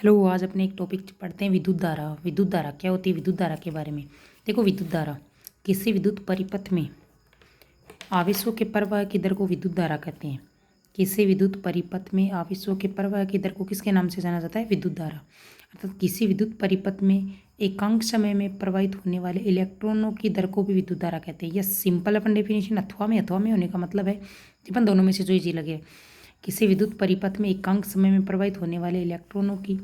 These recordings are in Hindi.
हेलो, आज अपने एक टॉपिक पढ़ते हैं विद्युत धारा। विद्युत धारा क्या होती है? विद्युत धारा के बारे में देखो। विद्युत धारा किसी विद्युत परिपथ में आवेशों के प्रवाह की दर को विद्युत धारा कहते हैं। किसी विद्युत परिपथ में आवेशों के प्रवाह की दर को किसके नाम से जाना जाता है? विद्युत धारा। अर्थात किसी विद्युत परिपथ में एकांक समय में प्रवाहित होने वाले इलेक्ट्रॉनों की दर को भी विद्युत धारा कहते हैं। यह सिंपल अपन डेफिनेशन अथवा में होने का मतलब है अपन दोनों में से जो इजी लगे। किसी विद्युत परिपथ में एकांक समय में प्रवाहित होने वाले इलेक्ट्रॉनों की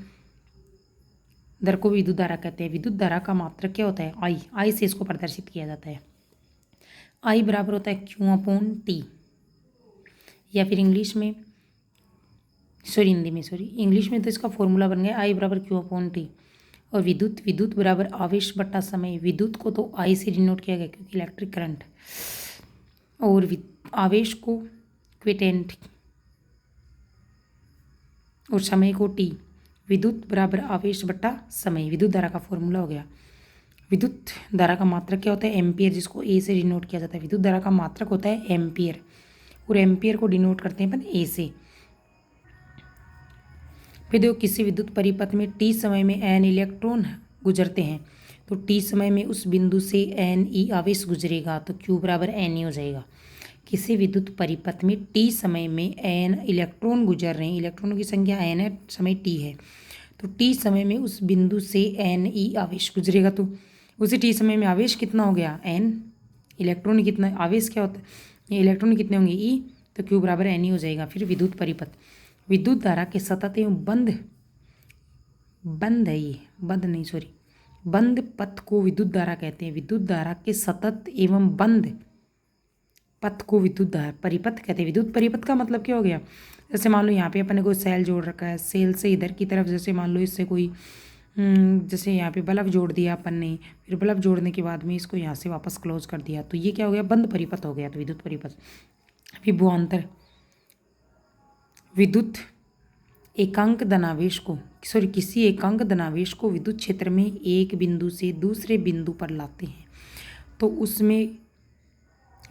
दर को विद्युत धारा कहते हैं। विद्युत धारा का मात्रक क्या होता है? आई से इसको प्रदर्शित किया जाता है। आई बराबर होता है क्यू अपॉन टी, या फिर इंग्लिश में तो इसका फॉर्मूला बन गया आई बराबर क्यू अपॉन टी। और विद्युत बराबर आवेश बट्टा समय। विद्युत को तो आई से डिनोट किया गया क्योंकि इलेक्ट्रिक करंट, और आवेश को क्विटेंट और समय को टी। विद्युत बराबर आवेश बट्टा समय विद्युत धारा का फॉर्मूला हो गया। विद्युत धारा का मात्रक क्या होता है? एम्पियर, जिसको ए से डिनोट किया जाता है। विद्युत धारा का मात्रक होता है एम्पियर, और एम्पियर को डिनोट करते हैं अपन ए से। फिर देखो, किसी विद्युत परिपथ में टी समय में एन इलेक्ट्रॉन गुजरते हैं, तो टी समय में उस बिंदु से एन ई आवेश गुजरेगा, तो क्यू बराबर एन ई हो जाएगा। किसी विद्युत परिपथ में टी समय में एन इलेक्ट्रॉन गुजर रहे हैं, इलेक्ट्रॉनों की संख्या एन है, समय टी है, तो टी समय में उस बिंदु से एन ई आवेश गुजरेगा, तो उसी टी समय में आवेश कितना हो गया? एन। इलेक्ट्रॉन कितना, आवेश क्या होता है? इलेक्ट्रॉन कितने होंगे? ई, तो क्यू बराबर एन ई हो जाएगा। फिर विद्युत परिपथ, विद्युत धारा के सतत एवं बंद पथ को विद्युत धारा कहते हैं। विद्युत धारा के सतत एवं बंद पथ को विद्युत धारा परिपथ कहते हैं। विद्युत परिपथ का मतलब क्या हो गया? जैसे मान लो यहाँ पे अपन ने कोई सेल जोड़ रखा है, सेल से इधर की तरफ, जैसे मान लो इससे कोई जैसे यहाँ पे बल्ब जोड़ दिया अपन ने, फिर बल्ब जोड़ने के बाद में इसको यहाँ से वापस क्लोज कर दिया, तो ये क्या हो गया? बंद परिपथ हो गया, तो विद्युत परिपथ। विभवांतर, किसी एकांक धनावेश को विद्युत क्षेत्र में एक बिंदु से दूसरे बिंदु पर लाते हैं, तो उसमें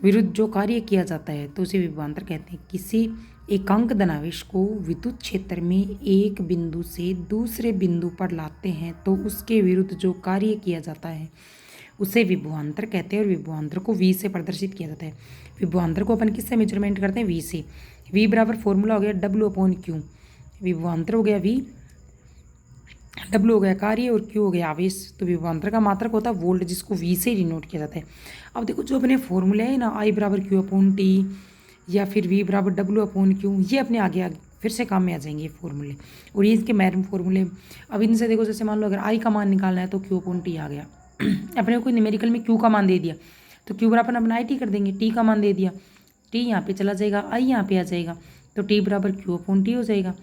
विरुद्ध जो कार्य किया जाता है तो उसे विभवांतर कहते हैं। किसी एकांक धनावेश को विद्युत क्षेत्र में एक बिंदु से दूसरे बिंदु पर लाते हैं, तो उसके विरुद्ध जो कार्य किया जाता है उसे विभवांतर कहते हैं, और विभवांतर को V से प्रदर्शित किया जाता है। विभवांतर को अपन किससे मेजरमेंट करते हैं? V से। V बराबर फॉर्मूला हो गया W अपॉन Q। विभवांतर हो गया V, W हो गया कार्य, और Q हो गया आवेश। तो विभवांतर का मात्रक होता है वोल्ट, जिसको V से डिनोट किया जाता है। अब देखो, जो अपने फॉर्मूले है ना, I बराबर Q अपॉन T या फिर V बराबर W अपॉन Q, ये अपने आगे फिर से काम में आ जाएंगे ये फॉर्मूले, और ये इसके मैरम फॉर्मूले। अब इनसे देखो, जैसे मान लो अगर I का मान निकालना है तो Q अपॉन T आ गया। अपने को न्यूमेरिकल में Q का मान दे दिया, तो Q बराबर अपना IT कर देंगे। T का मान दे दिया, T यहाँ पे चला जाएगा, I यहाँ पे आ जाएगा, तो T बराबर Q अपॉन T हो जाएगा।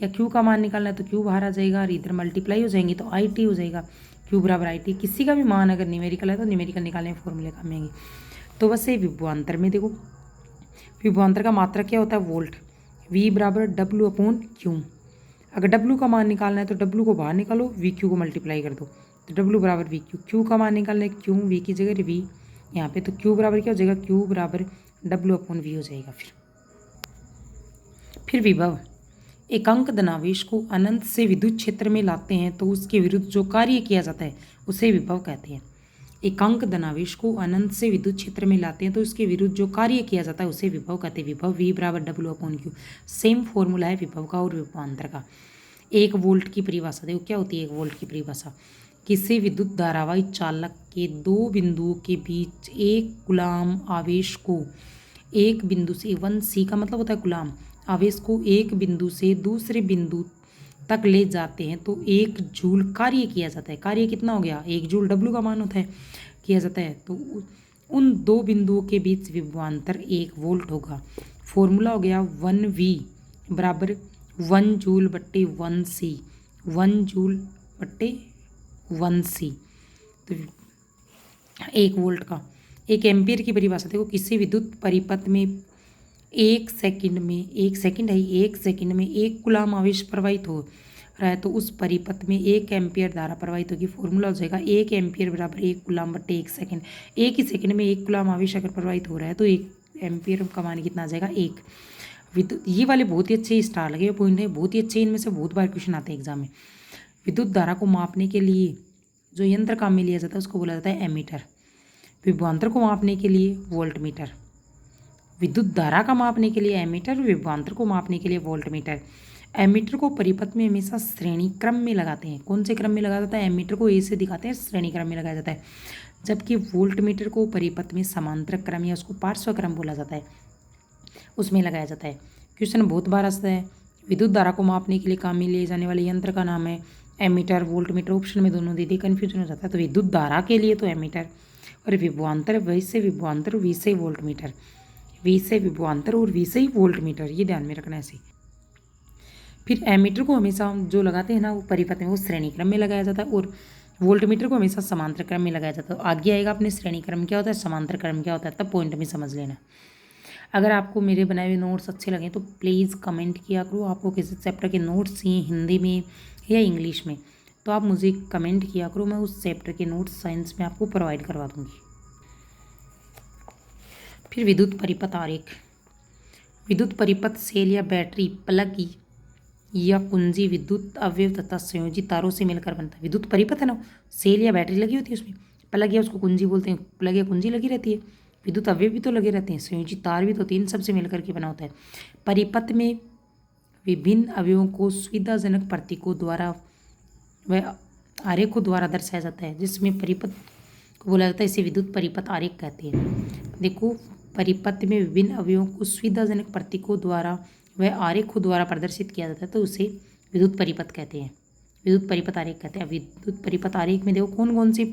या Q का मान निकालना है तो Q बाहर आ जाएगा, और इधर मल्टीप्लाई हो जाएंगे तो IT हो जाएगा। Q बराबर IT, किसी का भी मान अगर न्यूमेरिकल है तो न्यूमेरिकल निकालने फॉर्मूले काम आएंगे। तो बस ये विभवांतर में देखो, विभवांतर का मात्रक क्या होता है? वोल्ट। V बराबर W अपॉन Q। अगर W का मान निकालना है तो W को बाहर निकालो, VQ को मल्टीप्लाई कर दो, तो W बराबर VQ। Q का मान निकालना है Q, V की जगह V यहाँ पे, तो Q बराबर क्या हो जाएगा? Q बराबर W अपॉन V हो जाएगा। फिर विभव, एकांक धनावेश को अनंत से विद्युत क्षेत्र में लाते हैं, तो उसके विरुद्ध जो कार्य किया जाता है उसे विभव कहते हैं। एकांक धनावेश को अनंत से विद्युत क्षेत्र में लाते हैं, तो उसके विरुद्ध जो कार्य किया जाता है उसे विभव कहते हैं। विभव V बराबर W upon Q। Same formula है विभव का और विभवांतर का। 1 वोल्ट की परिभाषा देखो, क्या होती है 1 वोल्ट की परिभाषा? किसी विद्युत धारावाही चालक के दो बिंदुओं के बीच एक कूलाम आवेश को एक बिंदु से 1C का मतलब होता है कूलाम आवेश को एक बिंदु से दूसरे बिंदु तक ले जाते हैं, तो 1 जूल कार्य किया जाता है। कार्य कितना हो गया? 1 जूल, W का मान होता है, किया जाता है, तो उन दो बिंदुओं के बीच विभवांतर 1 वोल्ट होगा। फॉर्मूला हो गया 1V बराबर 1 जूल बट्टे 1C, 1 जूल बट्टे 1C, तो 1 वोल्ट का। 1 एम्पियर की परिभाषा देखो, किसी विद्युत परिपथ में 1 सेकंड में 1 कूलाम आवेश प्रवाहित हो रहा है, तो उस परिपथ में 1 एम्पियर धारा प्रवाहित होगी। फॉर्मूला हो जाएगा 1 एम्पियर बराबर 1 कूलाम बट्टे 1 सेकंड। 1 ही सेकंड में 1 कूलाम आवेश अगर प्रवाहित हो रहा है तो 1 एम्पियर का मान कितना आ जाएगा? 1। विद्युत, ये वाले बहुत ही अच्छे स्टार लगे पॉइंट है, बहुत ही अच्छे, इनमें से बहुत बार क्वेश्चन आते हैं एग्जाम में। विद्युत धारा को मापने के लिए जो यंत्र काम में लिया जाता है उसको बोला जाता है एमीटर। विभवांतर को मापने के लिए वोल्टमीटर। विद्युत धारा का मापने के लिए एमीटर, विभवांतर को मापने के लिए वोल्टमीटर। एमीटर को परिपथ में हमेशा श्रेणी क्रम में लगाते हैं। कौन से क्रम में लगाया जाता है? एमीटर को ए से दिखाते हैं, श्रेणी क्रम में लगाया जाता है, जबकि वोल्टमीटर को परिपथ में समांतर क्रम या उसको पार्श्व क्रम बोला जाता है, उसमें लगाया जाता है। क्वेश्चन बहुत बार आता है। विद्युत धारा को मापने के लिए काम में लिए जाने वाले यंत्र का नाम है एमीटर, वोल्टमीटर। ऑप्शन में दोनों दे दिए, कन्फ्यूजन हो जाता है। तो विद्युत धारा के लिए तो एमीटर, और विभवांतर वी से विभवांतर, वी से वोल्टमीटर, वी से विभवांतर और वी से वोल्टमीटर, ये ध्यान में रखना ऐसे। फिर एमीटर को हमेशा जो लगाते हैं ना वो परिपथ में, वो श्रेणी क्रम में लगाया जाता है, और वोल्टमीटर को हमेशा समांतर क्रम में लगाया जाता है। आगे आएगा अपने श्रेणी क्रम क्या होता है, समांतर क्रम क्या होता है, तब पॉइंट में समझ लेना। अगर आपको मेरे बनाए हुए नोट्स अच्छे लगे तो प्लीज़ कमेंट किया करो। आपको किसी चैप्टर के नोट्स चाहिए हिंदी में या इंग्लिश में, तो आप मुझे कमेंट किया करो, मैं उस चैप्टर के नोट्स साइंस में आपको प्रोवाइड करवा दूँगी। फिर विद्युत परिपथ आरेख। विद्युत परिपथ सेल या बैटरी, प्लग या कुंजी, विद्युत अवयव तथा संयोजी तारों से मिलकर बनता है। विद्युत परिपथ है ना, सेल या बैटरी लगी होती है उसमें, प्लग या उसको कुंजी बोलते हैं, प्लग या कुंजी लगी रहती है, विद्युत अवयव भी तो लगे रहते हैं, संयोजी तार भी तो, तीन सबसे मिलकर के बना होता है। परिपथ में विभिन्न अवयवों को सुविधाजनक प्रतीकों द्वारा व आरेखों द्वारा दर्शाया जाता है, जिसमें परिपथ को बोला जाता है, इसे विद्युत परिपथ आरेख कहते हैं। देखो, परिपथ में विभिन्न अवयवों को सुविधाजनक प्रतीकों द्वारा व आरेखों द्वारा प्रदर्शित किया जाता है, तो उसे विद्युत परिपथ कहते हैं, विद्युत परिपथ आरेख कहते हैं। विद्युत परिपथ आरेख में देखो कौन कौन से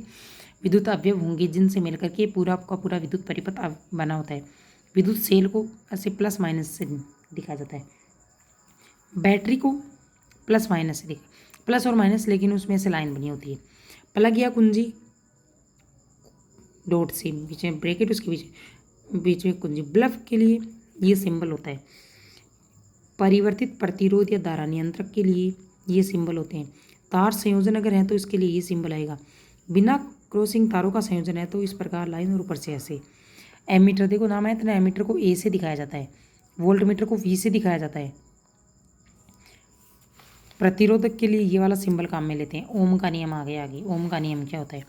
विद्युत अवयव होंगे जिनसे मिलकर के पूरा का पूरा विद्युत परिपथ बना होता है। विद्युत सेल को ऐसे प्लस माइनस से दिखाया जाता है, बैटरी को प्लस माइनस से दिखा, प्लस और माइनस, लेकिन उसमें से लाइन बनी होती है। प्लग या कुंजी डॉट से, बीच में ब्रैकेट, उसके बीच में कुंजी। बल्ब के लिए ये सिंबल होता है। परिवर्तित प्रतिरोध या धारा नियंत्रक के लिए ये सिंबल होते हैं। तार संयोजन अगर है तो इसके लिए ये सिंबल आएगा। बिना क्रॉसिंग तारों का संयोजन है तो इस प्रकार लाइन और ऊपर से ऐसे। एमीटर, देखो नाम है इतना, एमीटर को ए से दिखाया जाता है, वोल्टमीटर को वी से दिखाया जाता है। प्रतिरोधक के लिए ये वाला सिंबल काम में लेते हैं। ओम का नियम आ गया आगे। ओम का नियम क्या होता है?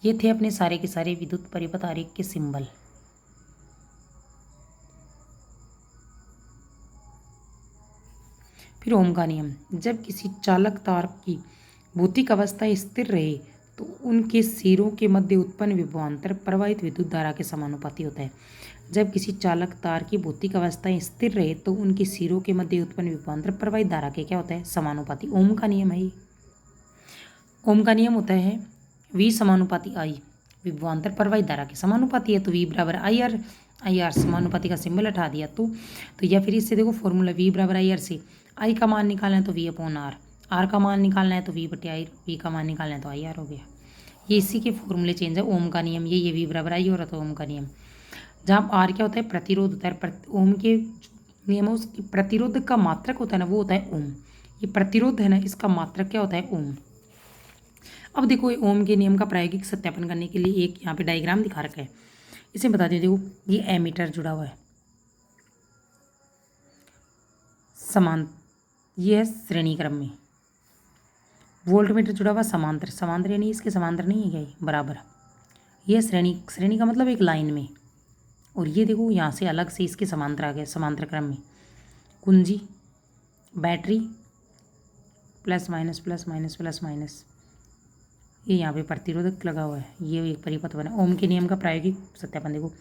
ये थे अपने सारे के सारे विद्युत परिपथ आरेख के सिंबल। फिर ओम का नियम, जब किसी चालक तार की भौतिक अवस्था स्थिर रहे तो उनके सिरों के मध्य उत्पन्न विभवांतर प्रवाहित विद्युत धारा के समानुपाती होता है। जब किसी चालक तार की भौतिक अवस्था स्थिर रहे तो उनके सिरों के मध्य उत्पन्न विभवांतर प्रवाहित धारा के क्या होता है? समानुपाती। ओम का नियम है ये। ओम का नियम होता है V समानुपाती I, विभवांतर प्रवाहित धारा के समानुपाती है, तो V बराबर IR। IR समानुपाती का सिंबल हटा दिया तो या फिर इससे देखो फॉर्मूला V बराबर IR से I का मान निकालना है तो V अपॉन R, R का मान निकालना है तो V बटे I, V का मान निकालना है तो IR हो गया। ये इसी के फॉर्मूले चेंज है। ओम का नियम ये V बराबर I हो रहा था ओम का नियम। जहाँ R क्या होता है? प्रतिरोध होता है। ओम के नियम उसकी प्रतिरोध का मात्रक होता है ना, वो होता है ओम। ये प्रतिरोध है ना, इसका मात्रक क्या होता है? ओम। अब देखो ओम के नियम का प्रायोगिक सत्यापन करने के लिए एक यहाँ पे डायग्राम दिखा रखा है, इसे बता दें। देखो ये एमीटर जुड़ा हुआ है, समान, ये है श्रेणी क्रम में। वोल्टमीटर जुड़ा हुआ समांतर, समांतर यानी इसके समांतर नहीं है क्या? ये बराबर। ये श्रेणी, श्रेणी का मतलब एक लाइन में, और ये देखो यहाँ से अलग से इसके समांतर आ गया, समांतर क्रम में। कुंजी, battery, plus minus plus minus plus minus, ये यहाँ पे प्रतिरोधक लगा हुआ है, ये एक परिपथ बना। ओम के नियम का प्रायोगिक सत्यापन देखो,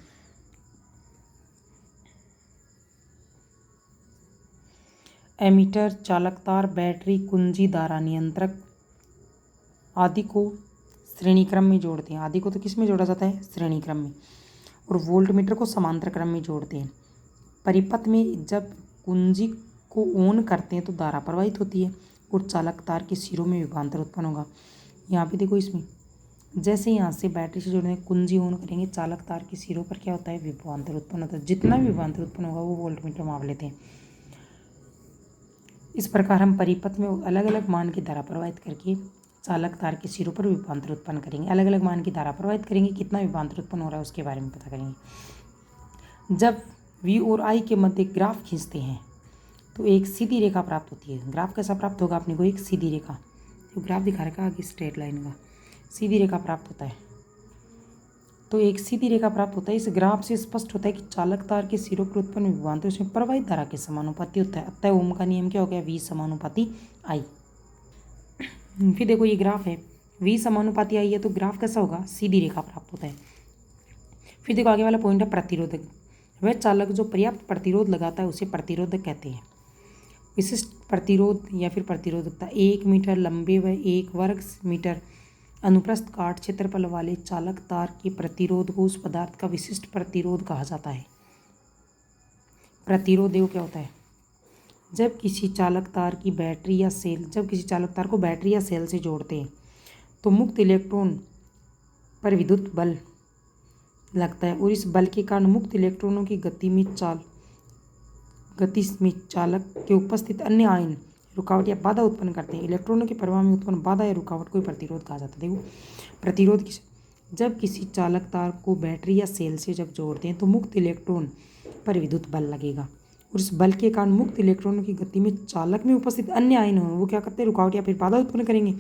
एमीटर, चालक तार, बैटरी, कुंजी, धारा नियंत्रक आदि को श्रेणी क्रम में जोड़ते हैं। आदि को तो किस में जोड़ा जाता है? श्रेणी क्रम में। और वोल्टमीटर को समांतर क्रम में जोड़ते हैं। परिपथ में जब कुंजी को ऑन करते हैं तो धारा प्रवाहित होती है और चालक तार के सिरों में विभवांतर उत्पन्न होगा। यहाँ पे देखो इसमें जैसे यहाँ से बैटरी से जोड़ने कुंजी ऑन करेंगे, चालक तार के सिरों पर क्या होता है? विभवांतर उत्पन्न होता है। जितना भी विभवांतर उत्पन्न होगा वो वोल्टमीटर माप लेते हैं। इस प्रकार हम परिपथ में अलग अलग मान की धारा प्रवाहित करके चालक तार के सिरों पर विभवांतर उत्पन्न करेंगे। अलग अलग मान की धारा प्रवाहित करेंगे, कितना विभवांतर उत्पन्न हो रहा है उसके बारे में पता करेंगे। जब V और I के मध्य ग्राफ खींचते हैं तो एक सीधी रेखा प्राप्त होती है। ग्राफ कैसा प्राप्त होगा अपने को? एक सीधी रेखा। जो ग्राफ दिखा रखा है आगे स्ट्रेट लाइन का, सीधी रेखा प्राप्त होता है। तो एक सीधी रेखा प्राप्त होता है। इस ग्राफ से स्पष्ट होता है कि चालक तार के सिरों पर उत्पन्न विभवांतर उसमें प्रवाहित धारा के समानुपाती होता है। अतः ओम का नियम क्या हो गया, V समानुपाती I। फिर देखो ये ग्राफ है, V समानुपाती I है तो ग्राफ कैसा होगा, सीधी रेखा प्राप्त होता है। फिर देखो आगे वाला पॉइंट है प्रतिरोधक। वह चालक जो पर्याप्त प्रतिरोध लगाता है उसे प्रतिरोधक कहते हैं। विशिष्ट प्रतिरोध या फिर प्रतिरोधकता, 1 मीटर लंबे व 1 वर्ग मीटर अनुप्रस्थ काट क्षेत्रफल वाले चालक तार के प्रतिरोध को उस पदार्थ का विशिष्ट प्रतिरोध कहा जाता है। प्रतिरोध देखो क्या होता है, जब किसी चालक तार को बैटरी या सेल से जोड़ते हैं तो मुक्त इलेक्ट्रॉन पर विद्युत बल लगता है और इस बल के कारण मुक्त इलेक्ट्रॉनों की गति में चालक के उपस्थित अन्य आयन रुकावट या बाधा उत्पन्न करते हैं। इलेक्ट्रॉनों के प्रवाह में उत्पन्न बाधा या रुकावट को प्रतिरोध कहा जाता है। देखो प्रतिरोध जब किसी चालक तार को बैटरी या सेल से जब जोड़ते हैं तो मुक्त इलेक्ट्रॉन पर विद्युत बल लगेगा और इस बल के कारण मुक्त इलेक्ट्रॉनों की गति में चालक में उपस्थित अन्य आयन हो वो क्या करते हैं, रुकावट या फिर बाधा उत्पन्न करेंगे।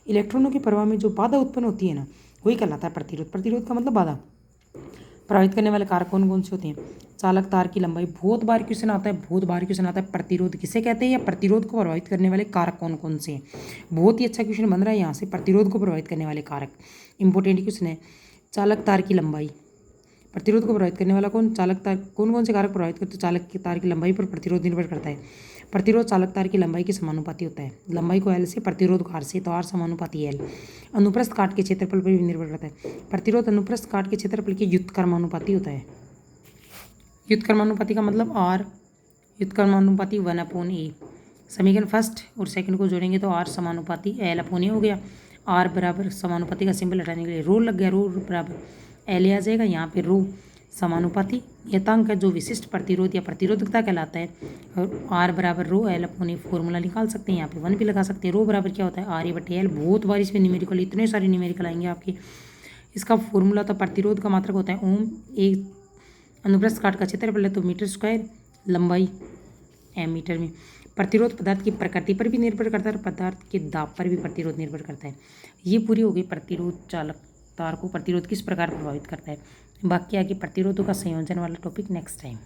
इलेक्ट्रॉनों के प्रवाह में जो बाधा उत्पन्न होती है ना, वही कहलाता है प्रतिरोध। प्रतिरोध का मतलब बाधा। प्रभावित करने वाले कारक कौन कौन से होते हैं, चालक तार की लंबाई। बहुत बार क्वेश्चन आता है प्रतिरोध किसे कहते हैं या प्रतिरोध को प्रभावित करने वाले कारक कौन कौन से हैं। बहुत ही अच्छा क्वेश्चन बन रहा है यहाँ से, प्रतिरोध को प्रभावित करने वाले कारक। इंपॉर्टेंट क्वेश्चन है। चालक तार की लंबाई, प्रतिरोध को प्रभावित करने वाला कौन, चालक तार। कौन कौन से कारक प्रभावित करते हैं, चालक की तार की लंबाई पर प्रतिरोध निर्भर करता है। प्रतिरोध चालक तार की लंबाई के समानुपाती होता है। लंबाई को L से, प्रतिरोध को R से, तो R समानुपाती L। अनुप्रस्थ काट के क्षेत्रफल पर भी निर्भर करता है। प्रतिरोध अनुप्रस्थ काट के क्षेत्रफल के व्युत्क्रमानुपाती होता है। व्युत्क्रमानुपाती का मतलब R, व्युत्क्रमानुपाती 1/A। समीकरण फर्स्ट और सेकंड को जोड़ेंगे तो R समानुपाती L/A हो गया। R बराबर समानुपाती का सिंबल हटाने के लिए रो लग गया, रो बराबर L आ जाएगा। यहाँ पे रो समानुपाती यतांक है जो विशिष्ट प्रतिरोध या प्रतिरोधकता कहलाता है। और R बराबर रो L/A फॉर्मूला निकाल सकते हैं, यहाँ पे 1 भी लगा सकते हैं। रो बराबर क्या होता है, RA/L। बहुत बार इसमें न्यूमेरिकल, इतने सारे न्यूमेरिकल आएंगे आपके। इसका फॉर्मूला तो प्रतिरोध का मात्रक होता है ओम। एक अनुप्रस्थ काट का क्षेत्रफल है तो मीटर स्क्वायर, लंबाई m मीटर में। प्रतिरोध पदार्थ की प्रकृति पर भी निर्भर करता है और पदार्थ के दाब पर भी प्रतिरोध निर्भर करता है। ये पूरी हो गई प्रतिरोध। चालक तार को प्रतिरोध किस प्रकार प्रभावित करता है। बाकी आगे प्रतिरोधों का संयोजन वाला टॉपिक नेक्स्ट टाइम।